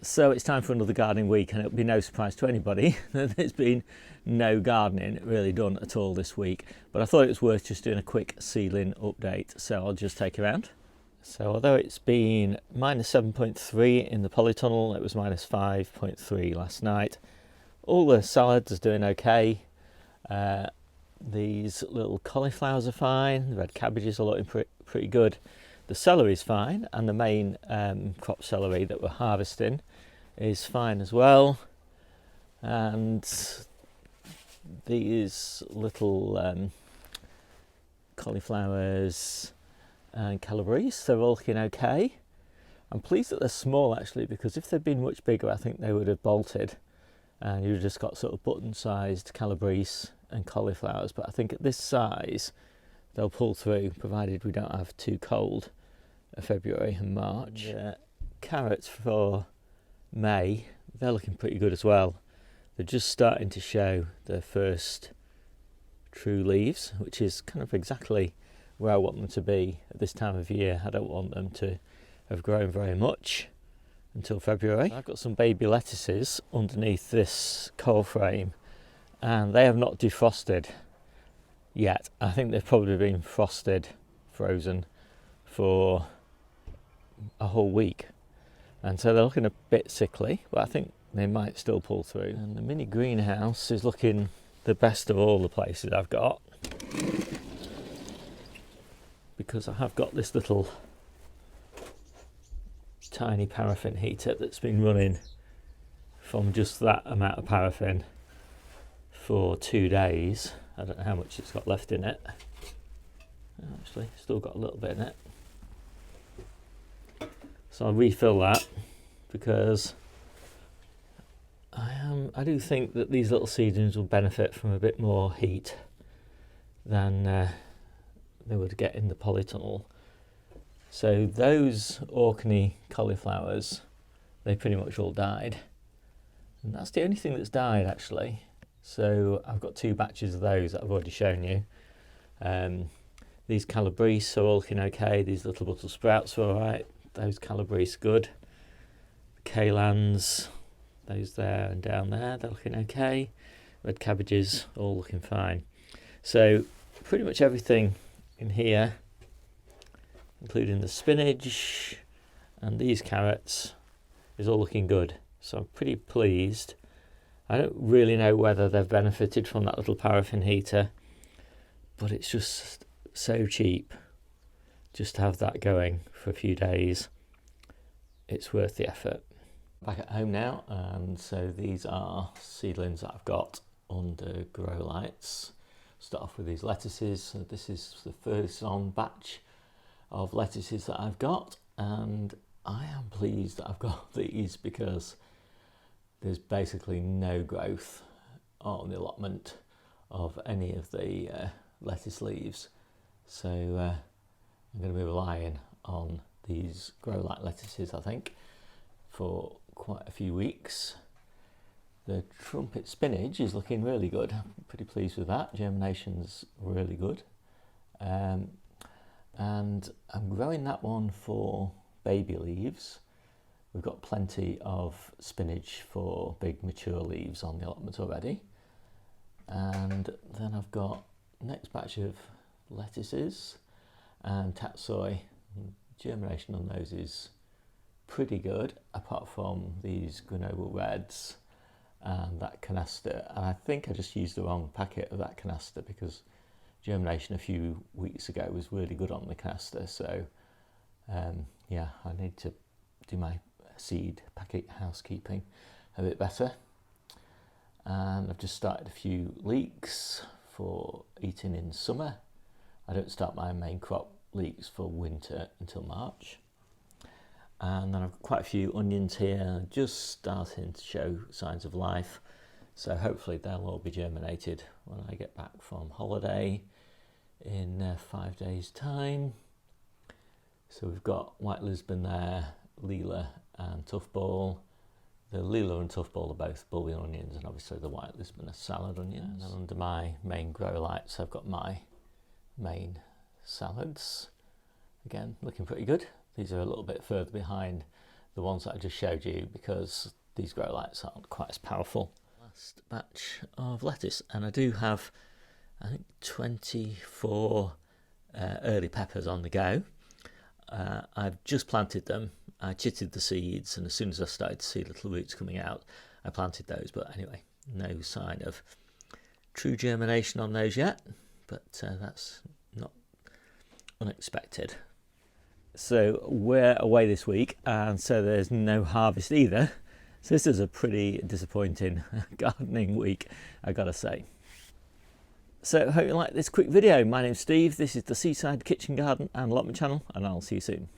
So it's time for another gardening week, and it'll be no surprise to anybody that there's been no gardening really done at all this week. But I thought it was worth just doing a quick seedling update, so I'll just take you around. So although it's been minus 7.3 in the polytunnel, it was minus 5.3 last night. All the salads are doing okay. These little cauliflowers are fine. The red cabbages are looking pretty good. The celery's fine, and the main crop celery that we're harvesting is fine as well. And these little cauliflowers and calabrese, they're all looking okay. I'm pleased that they're small actually, because if they'd been much bigger I think they would have bolted and you've just got sort of button-sized calabrese and cauliflowers. But I think at this size they'll pull through, provided we don't have too cold February and March. Carrots for May, they're looking pretty good as well. They're just starting to show their first true leaves, which is kind of exactly where I want them to be at this time of year. I don't want them to have grown very much until February. I've got some baby lettuces underneath this coal frame, and they have not defrosted yet. I think they've probably been frozen for a whole week, and so they're looking a bit sickly, but I think they might still pull through. And the mini greenhouse is looking the best of all the places I've got, because I have got this little tiny paraffin heater that's been running from just that amount of paraffin for 2 days. I don't know how much it's got left in it. Actually, still got a little bit in it. So I'll refill that, because I do think that these little seedlings will benefit from a bit more heat than they would get in the polytunnel. So those Orkney cauliflowers, they pretty much all died. And that's the only thing that's died actually. So I've got 2 batches of those that I've already shown you. These calabrese are all looking okay. These little Brussels sprouts are alright. Those calabrese good. The kalans, those there and down there, they're looking okay. Red cabbages, all looking fine. So pretty much everything in here, including the spinach and these carrots, is all looking good. So I'm pretty pleased. I don't really know whether they've benefited from that little paraffin heater, but it's just so cheap just to have that going for a few days. It's worth the effort. Back at home now, and so these are seedlings that I've got under grow lights. Start off with these lettuces. So this is the first on batch of lettuces that I've got, and I am pleased that I've got these, because there's basically no growth on the allotment of any of the lettuce leaves. So I'm going to be relying on these grow light lettuces, I think, for quite a few weeks. The trumpet spinach is looking really good. I'm pretty pleased with that. Germination's really good. And I'm growing that one for baby leaves. We've got plenty of spinach for big mature leaves on the allotment already. And then I've got next batch of lettuces and tatsoi. Germination on those is pretty good, apart from these Grenoble reds and that canister. And I think I just used the wrong packet of that canister, because germination a few weeks ago was really good on the canister. So yeah, I need to do my seed packet housekeeping a bit better. And I've just started a few leeks for eating in summer. I don't start my main crop leeks for winter until March. And then I've got quite a few onions here, just starting to show signs of life. So hopefully they'll all be germinated when I get back from holiday in 5 days' time. So we've got White Lisbon there, Leela and Tough Ball. The Leela and Tough Ball are both bullion onions, and obviously the White Lisbon are salad onions. And then under my main grow lights I've got my main salads. Again, looking pretty good. These are a little bit further behind the ones that I just showed you, because these grow lights aren't quite as powerful. Last batch of lettuce, and I do have, I think, 24 early peppers on the go. I've just planted them. I chitted the seeds, and as soon as I started to see little roots coming out, I planted those. But anyway, no sign of true germination on those yet, but that's not unexpected. So we're away this week, and so there's no harvest either. So this is a pretty disappointing gardening week, I gotta say. So hope you like this quick video. My name's Steve, this is the Seaside Kitchen Garden and Allotment channel, and I'll see you soon.